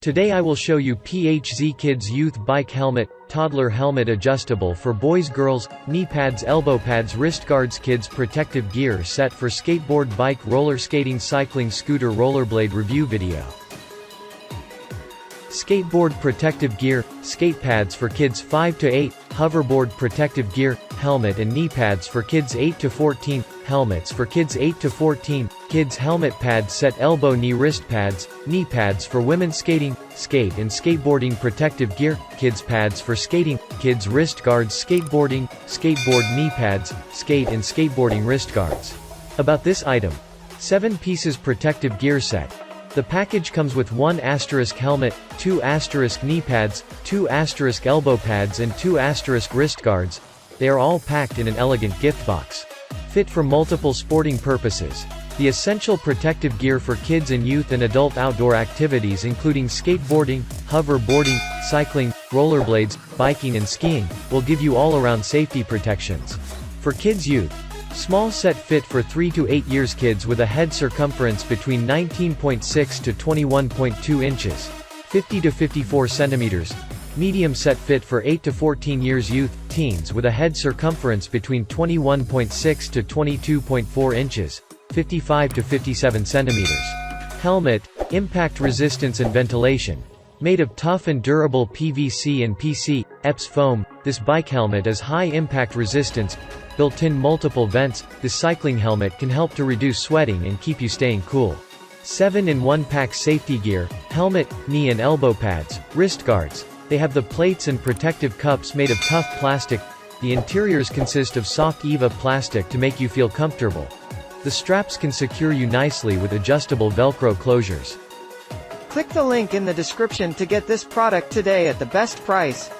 Today I will show you PHZ Kids Youth Bike Helmet, Toddler Helmet Adjustable for Boys Girls, Knee Pads Elbow Pads Wrist Guards Kids Protective Gear Set for Skateboard Bike Roller Skating Cycling Scooter Rollerblade Review Video. Skateboard Protective Gear, Skate Pads for Kids 5 to 8, Hoverboard Protective Gear, Helmet and Knee Pads for Kids 8 to 14, Helmets for Kids 8 to 14, Kids Helmet Pads Set Elbow Knee Wrist Pads, Knee Pads for Women Skating, Skate and Skateboarding Protective Gear, Kids Pads for Skating, Kids Wrist Guards Skateboarding, Skateboard Knee Pads, Skate and Skateboarding Wrist Guards. About this item. 7 pieces protective gear set. The package comes with 1 asterisk helmet, 2 asterisk knee pads, 2 asterisk elbow pads and 2 asterisk wrist guards. They are all packed in an elegant gift box. Fit for multiple sporting purposes. The essential protective gear for kids and youth and adult outdoor activities including skateboarding, hoverboarding, cycling, rollerblades, biking and skiing, will give you all-around safety protections. For kids youth. Small set fit for 3 to 8 years kids with a head circumference between 19.6 to 21.2 inches, 50 to 54 centimeters. Medium set fit for 8 to 14 years youth, teens with a head circumference between 21.6 to 22.4 inches, 55 to 57 centimeters. Helmet, impact resistance and ventilation. Made of tough and durable PVC and PC, EPS foam, this bike helmet is high impact resistance. Built-in multiple vents, this cycling helmet can help to reduce sweating and keep you staying cool. 7-in-1 pack safety gear, helmet, knee and elbow pads, wrist guards. They have the plates and protective cups made of tough plastic. The interiors consist of soft EVA plastic to make you feel comfortable. The straps can secure you nicely with adjustable Velcro closures. Click the link in the description to get this product today at the best price.